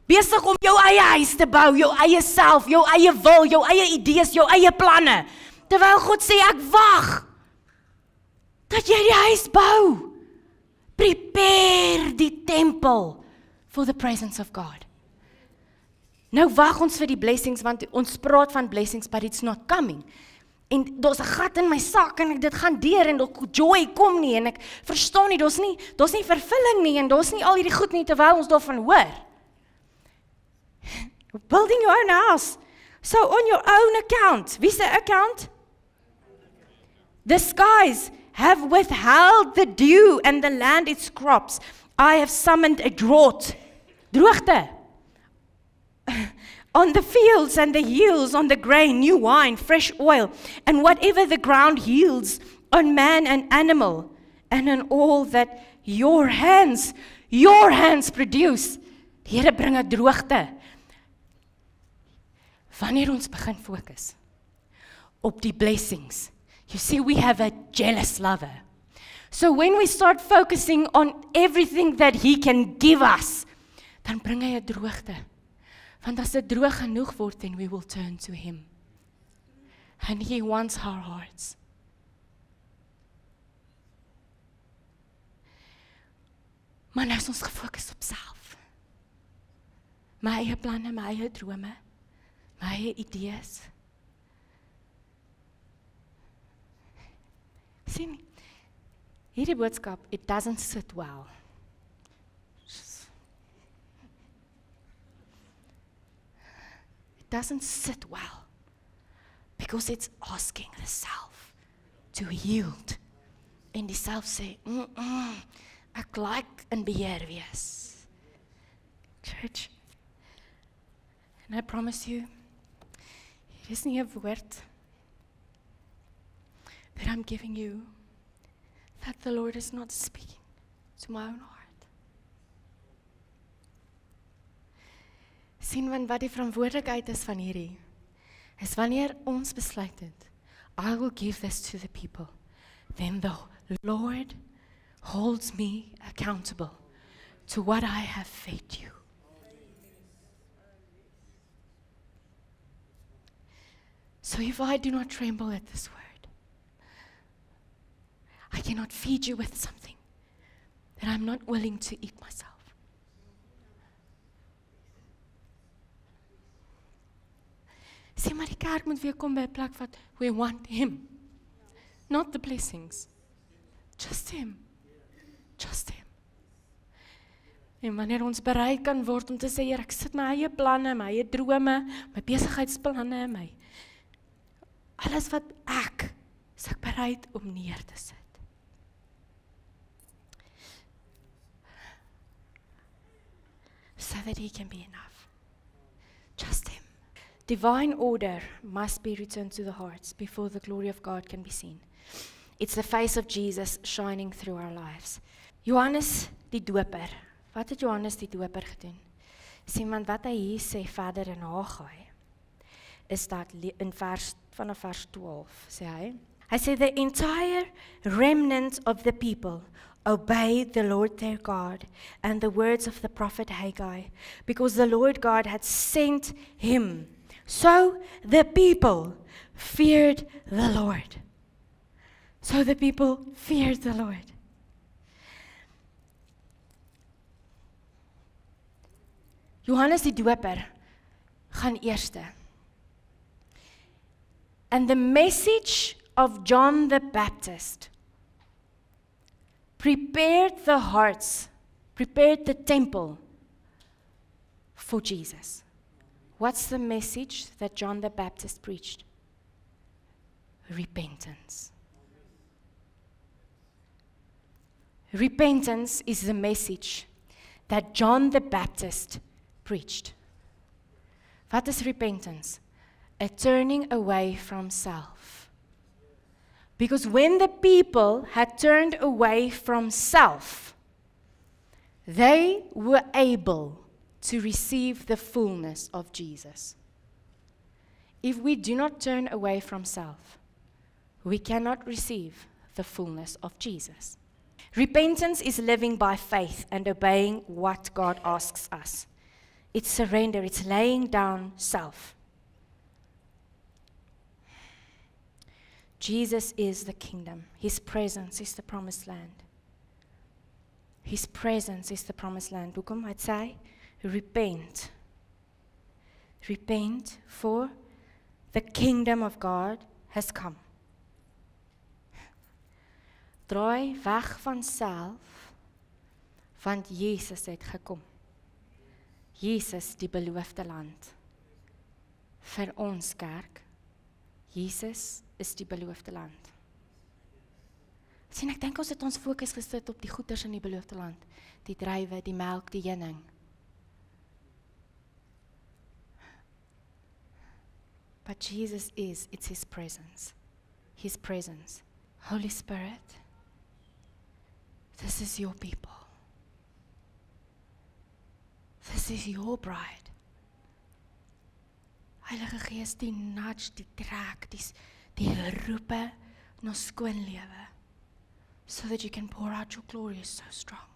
Besig om jou eie huis te bou, jou eie self, jou eie wil, jou eie idees, jou eie planne. Terwyl God sê, ek wag dat jy die huis bou. Prepare die tempel for the presence of God. Nou wag ons vir die blessings, want ons praat van blessings, but it's not coming. En daar's 'n gat in my sak, en dit gaan deur, en joy kom nie, en ek verstaan nie, daar's nie vervulling nie, en daar's nie al hierdie goed nie, terwyl ons daarvan hoor. Building your own house. So on your own account, wie se account? The skies have withheld the dew and the land its crops. I have summoned a drought. Droogte. On the fields and the hills, on the grain, new wine, fresh oil, and whatever the ground yields, on man and animal, and on all that your hands produce. Die Here bring 'n droogte. Wanneer ons begin fokus op die blessings. You see, we have a jealous lover. So when we start focusing on everything that he can give us, dan bring hy 'n droogte. Want as dit droog genoeg word, then we will turn to him. And he wants our hearts. Maar nou is ons gefokus op self. My eie planne, my eie drome, my eie idees. Sien, hierdie boodskap, it doesn't sit well. It doesn't sit well. Because it's asking the self to yield. En die self sê, ek like in beheer wees. Church, and I promise you, hier is nie 'n woord that I'm giving you that the Lord is not speaking to my own heart. Sien, want wat die verantwoordelikheid is van hierdie, is wanneer ons besluit het, I will give this to the people, then the Lord holds me accountable to what I have fed you. So if I do not tremble at this word, I cannot feed you with something that I'm not willing to eat myself. Sê maar die kerk moet weer kom by 'n plek wat we want him. Not the blessings. Just him. Just him. En wanneer ons bereid kan word om te sê, Heer, ek sit my eie planne, my eie drome, my besigheidsplanne, my alles wat is ek bereid om neer te sit. So that he can be enough. Just him. Divine order must be returned to the hearts before the glory of God can be seen. It's the face of Jesus shining through our lives. Johannes die doper. Wat het Johannes die doper gedoen? Sien, want wat hy hier sê verder in Haggai, is dat in vanaf vers 12, sê hy sê, the entire remnant of the people obeyed the Lord their God and the words of the prophet Haggai, because the Lord God had sent him. So the people feared the Lord. So the people feared the Lord. Johannes die doper gaan eerste. And the message of John the Baptist prepared the hearts, prepared the temple for Jesus. What's the message that John the Baptist preached? Repentance. Repentance is the message that John the Baptist preached. What is repentance? A turning away from self. Because when the people had turned away from self, they were able to receive the fullness of Jesus. If we do not turn away from self, we cannot receive the fullness of Jesus. Repentance is living by faith and obeying what God asks us. It's surrender, it's laying down self. Jesus is the kingdom. His presence is the promised land. His presence is the promised land. Hoekom? Hy sê, repent. Repent, for the kingdom of God has come. Draai weg van self, want Jesus het gekom. Jesus die beloofde land. Vir ons kerk, Jesus is die beloofde land. Sien, ek dink ons het ons fokus gesit op die goeders in die beloofde land. Die druiwe, die melk, die heuning. But Jesus it's His presence. His presence. Holy Spirit, this is your people. This is your bride. Heilige Gees, die nudge, die trek, Die roepe na skoon lewe, so that you can pour out your glory is so strong.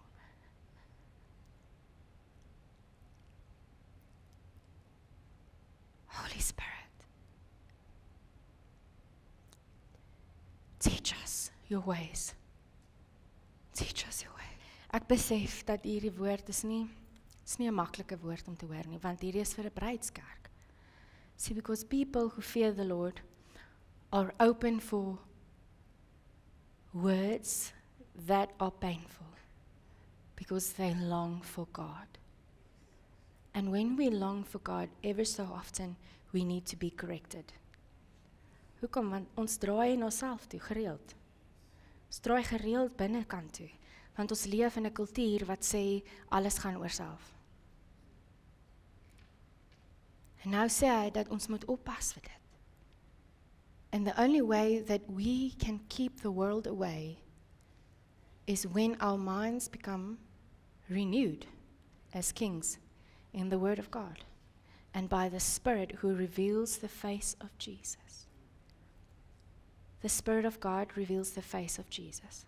Holy Spirit, teach us your ways. Teach us your way. Ek besef dat hierdie woord is nie 'n maklike woord om te hoor nie, want hierdie is vir 'n bruidskerk. See, because people who fear the Lord are open for words that are painful, because they long for God. And when we long for God, ever so often, we need to be corrected. Hoekom? Want ons draai na onsself toe, gereeld. Ons draai gereeld binnekant toe, want ons leef in 'n kultuur wat sê, alles gaan oor self. En nou sê hy, dat ons moet oppas vir dit. And the only way that we can keep the world away is when our minds become renewed as kings in the Word of God, and by the Spirit who reveals the face of Jesus. The Spirit of God reveals the face of Jesus.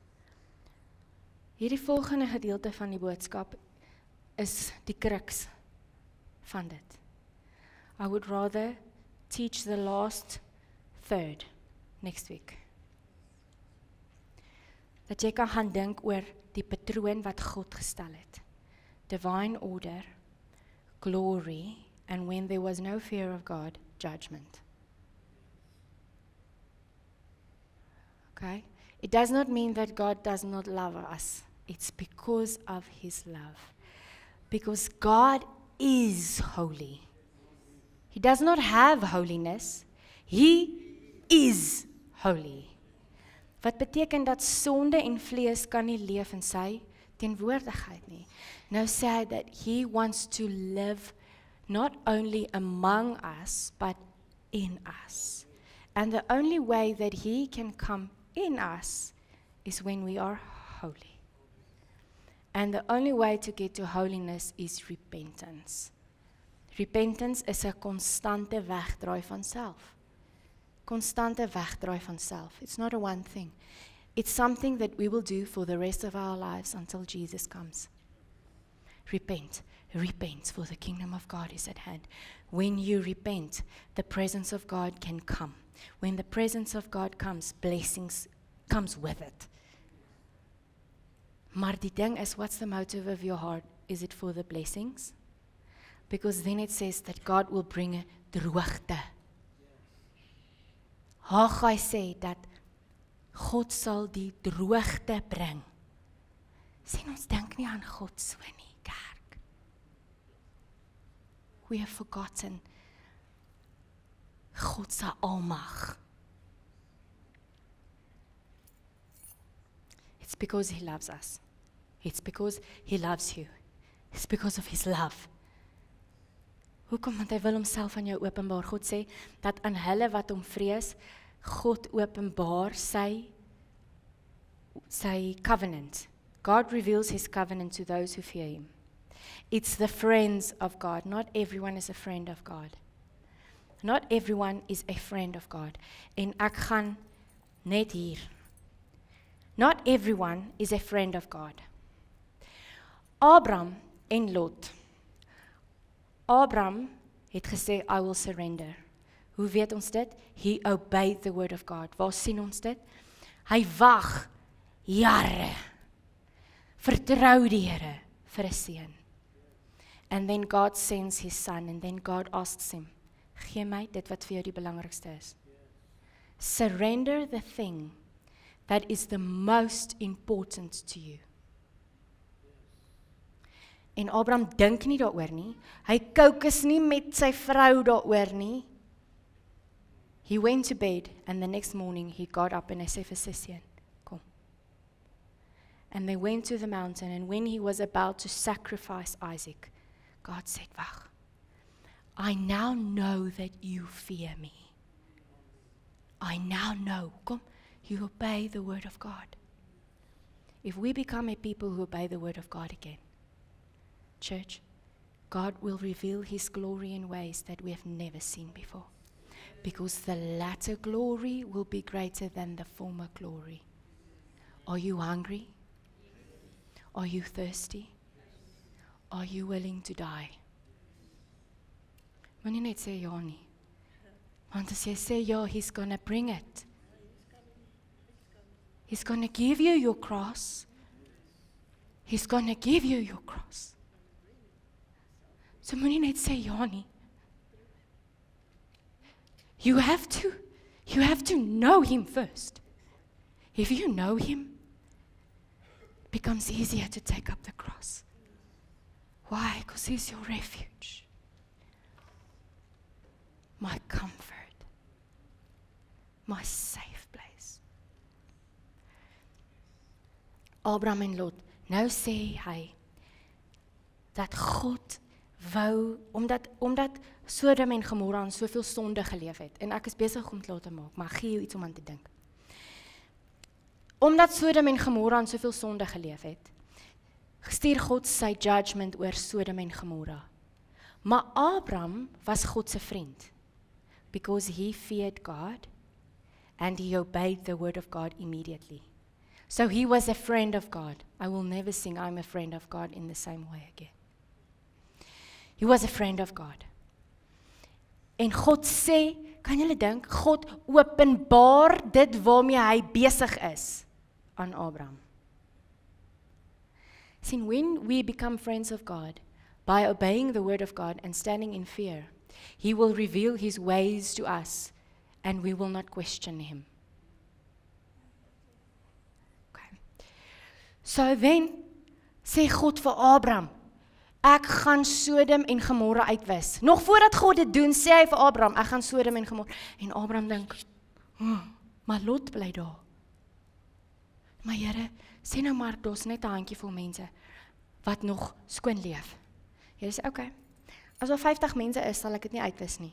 Hierdie volgende gedeelte van die boodskap is die crux van dit. I would rather teach the last third next week. Dat jy kan gaan dink oor die patroon wat God gestel het. Divine order, glory, and when there was no fear of God, judgment. Okay? It does not mean that God does not love us. It's because of His love. Because God is holy. He does not have holiness. He is holy. Wat beteken dat sonde en vlees kan nie leef in sy teenwoordigheid nie. Nou sê hy that He wants to live not only among us, but in us. And the only way that He can come in us is when we are holy. And the only way to get to holiness is repentance. Repentance is 'n konstante wegdraai van self. Konstante wegdraai van self. It's not a one thing. It's something that we will do for the rest of our lives until Jesus comes. Repent, repent, for the kingdom of God is at hand. When you repent, the presence of God can come. When the presence of God comes, blessings comes with it. Maar die ding is, what's the motive of your heart? Is it for the blessings? Because then it says that God will bring a droogte. Haggai sê dat God sal die droogte bring. Sien, ons dink nie aan God so nie, kerk. We have forgotten God se almag. It's because He loves us. It's because He loves you. It's because of His love. Hoekom? Want hy wil homself aan jou openbaar. God sê, dat aan hulle wat hom vrees, God openbaar sy covenant. God reveals His covenant to those who fear Him. It's the friends of God. Not everyone is a friend of God. Not everyone is a friend of God. En ek gaan net hier. Not everyone is a friend of God. Abraham en Lot. Abraham het gesê, I will surrender. Hoe weet ons dit? He obeyed the word of God. Waar sien ons dit? Hy wag jare. Vertrou die Here vir 'n seun. And then God sends His son, and then God asks him, gee my dit wat vir jou die belangrikste is. Surrender the thing that is the most important to you. En Abraham dink nie daaroor nie. Hy kookus nie met sy vrou daaroor nie. He went to bed, and the next morning he got up and hy sê vir sy seun, kom. And they went to the mountain, and when he was about to sacrifice Isaac, God said, wag. I now know that you fear me. I now know. Kom, you obey the word of God. If we become a people who obey the word of God again, church, God will reveal His glory in ways that we have never seen before. because the latter glory will be greater than the former glory. Are you hungry? Are you thirsty? Are you willing to die? Moenie net sê ja nie. Want as jy sê ja, he's gonna bring it. He's gonna give you your cross. He's gonna give you your cross. So moenie net sê ja nie. You have to know him first. If you know him, it becomes easier to take up the cross. Why? Because he's your refuge. My comfort. My safe place. Abraham en Lot, nou sê hy, dat God wou, omdat Sodom en Gomorra aan soveel sonde geleef het, en ek is besig om klaar te maak, maar ek gee jou iets om aan te dink. Omdat Sodom en Gomorra aan soveel sonde geleef het, stuur God sy judgment oor Sodom en Gomorra. Maar Abraham was God se vriend, because he feared God, and he obeyed the word of God immediately. So he was a friend of God. I will never sing I'm a friend of God in the same way again. He was a friend of God. En God sê, kan julle dink, God openbaar dit waarmee hy besig is aan Abraham. See, when we become friends of God, by obeying the word of God and standing in fear, he will reveal his ways to us, and we will not question him. Okay. So then, sê God vir Abraham, ek gaan Sodom en Gomorra uitwis. Nog voordat God dit doen, sê hy vir Abraham, ek gaan Sodom en Gomorra. En Abraham dink, maar Lot bly daar. Maar Here, sê nou maar, daar's net 'n handjievol mense wat nog skoon leef. Here sê, okay, as daar 50 mense is, sal ek dit nie uitwis nie.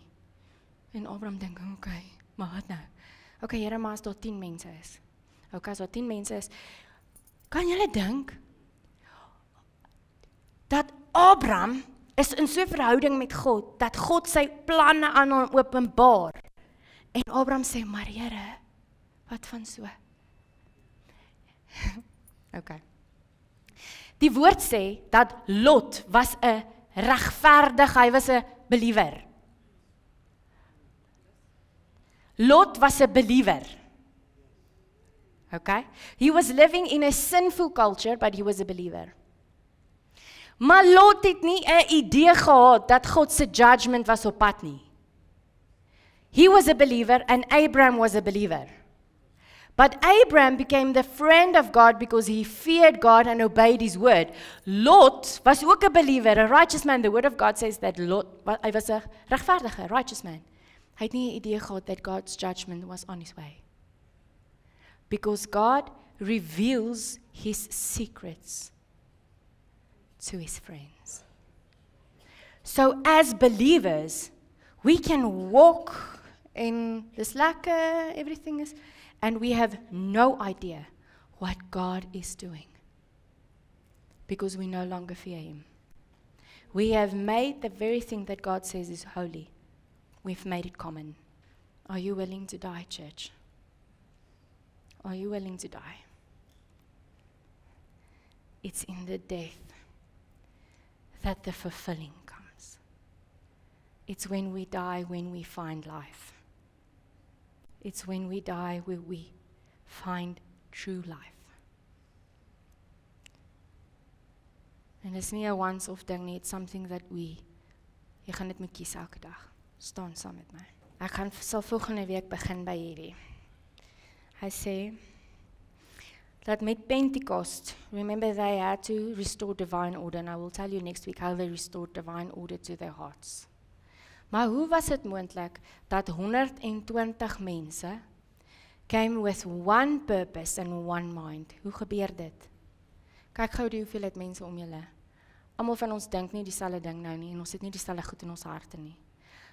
En Abraham dink, okay, maar wat nou? Okay, Here, maar as daar 10 mense is. Okay, as daar 10 mense is, kan julle dink, dat Abraham is in so 'n verhouding met God, dat God sy planne aan hom openbaar. En Abraham sê, maar Here, wat van so? Okay. Die woord sê, dat Lot was 'n regverdig, hy was 'n believer. Lot was 'n believer. Okay? He was living in a sinful culture, but he was a believer. Maar Lot het nie 'n idee gehad dat God se judgment was op pad nie. He was a believer and Abraham was a believer. But Abraham became the friend of God because he feared God and obeyed his word. Lot was ook 'n believer, a righteous man. The word of God says that Lot, hy was 'n regverdige, righteous man. Hy het nie 'n idee gehad that God's judgment was on his way. Because God reveals his secrets to his friends. So as believers, we can walk in this lekker, everything is, and we have no idea what God is doing. Because we no longer fear him. We have made the very thing that God says is holy, we've made it common. Are you willing to die, church? Are you willing to die? It's in the death that the fulfilling comes. It's when we die when we find life. It's when we die where we find true life. And it's nie 'n once-off ding nie, it's something that jy gaan dit moet kies elke dag. Staan saam met my. Ek sal volgende week begin by hierdie. Hy sê, that met Pentecost, remember they had to restore divine order, and I will tell you next week how they restored divine order to their hearts. Maar hoe was het moontlik dat 120 mense came with one purpose and one mind? Hoe gebeur dit? Kyk gou die hoeveelheid mense om julle. Almal van ons dink nie dieselfde ding nou nie, en ons het nie dieselfde goed in ons harte nie.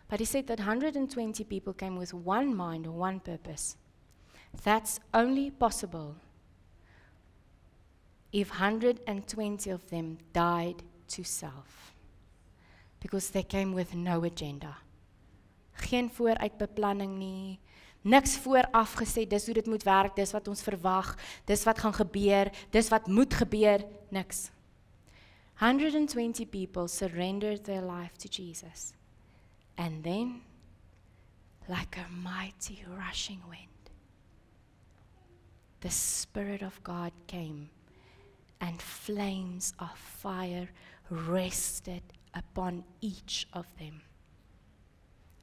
But he said that 120 people came with one mind or one purpose. That's only possible if 120 of them died to self. Because they came with no agenda. Geen vooruitbeplanning nie. Niks vooraf gesê, dis hoe dit moet werk, dis wat ons verwag, dis wat gaan gebeur, dis wat moet gebeur, niks. 120 people surrendered their life to Jesus. And then, like a mighty rushing wind, the Spirit of God came, and flames of fire rested upon each of them.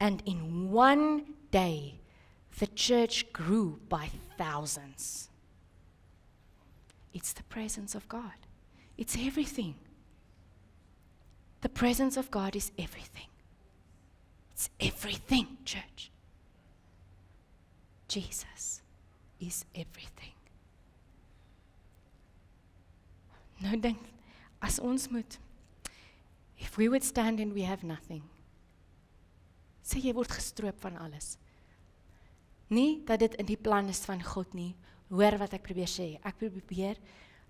And in one day, the church grew by thousands. It's the presence of God. It's everything. The presence of God is everything. It's everything, church. Jesus is everything. Nou dink, as ons moet, if we would stand and we have nothing, sê jy word gestroop van alles. Nie dat dit in die plan is van God nie, hoor wat ek probeer sê, ek probeer,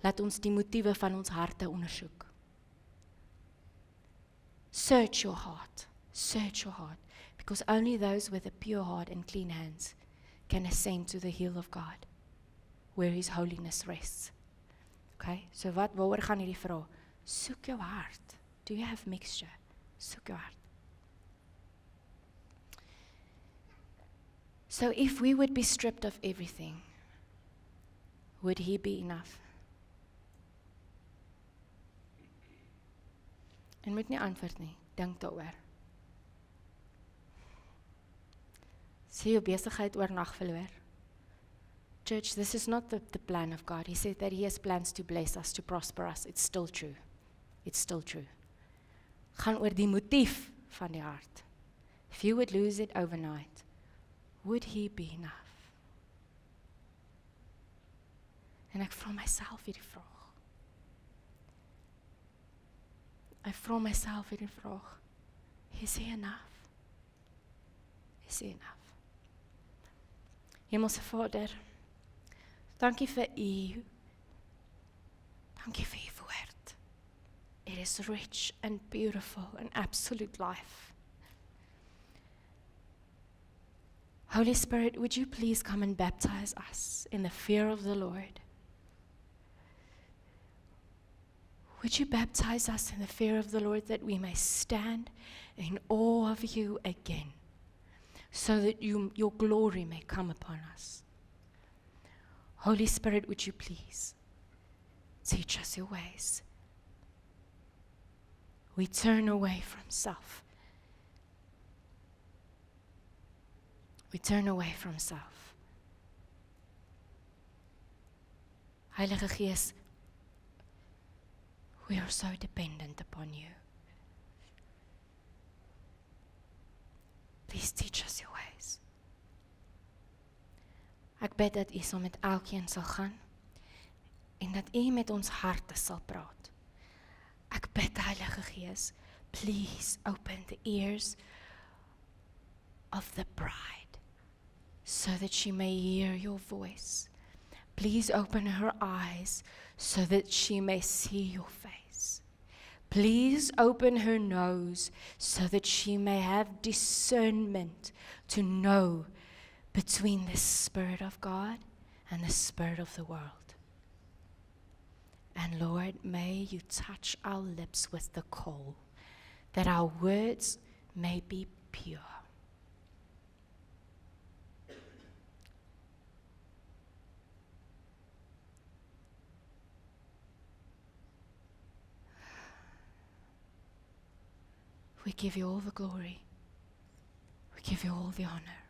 laat ons die motiewe van ons harte ondersoek. Search your heart, because only those with a pure heart and clean hands can ascend to the hill of God, where His holiness rests. Okay, so waaroor gaan hierdie vraag? Soek jou hart. Do you have mixture? Soek jou hart. So if we would be stripped of everything, would He be enough? En moet nie antwoord nie, dink daaroor. Sê jou besigheid oornag verloor. Church, this is not the plan of God. He said that He has plans to bless us, to prosper us. It's still true. It's still true. Gaan oor die motief van die hart. If you would lose it overnight, would He be enough? En ek vra myself hierdie vraag. Ek vra myself hierdie vraag. Is He enough? Is He enough? Hemelse Vader, dankie vir U. Dankie vir U woord. It is rich and beautiful and absolute life. Holy Spirit, would you please come and baptize us in the fear of the Lord? Would you baptize us in the fear of the Lord that we may stand in awe of You again, so that Your glory may come upon us? Holy Spirit, would you please teach us Your ways? We turn away from self. We turn away from self. Heilige Gees, we are so dependent upon You. Please teach us Your ways. Ek bid dat U saam met elkeen sal gaan en dat U met ons harte sal praat. Ek bid, Heilige Gees, please open the ears of the bride so that she may hear Your voice. Please open her eyes so that she may see Your face. Please open her nose so that she may have discernment to know between the Spirit of God and the spirit of the world. And Lord, may You touch our lips with the coal, that our words may be pure. We give You all the glory. We give You all the honor.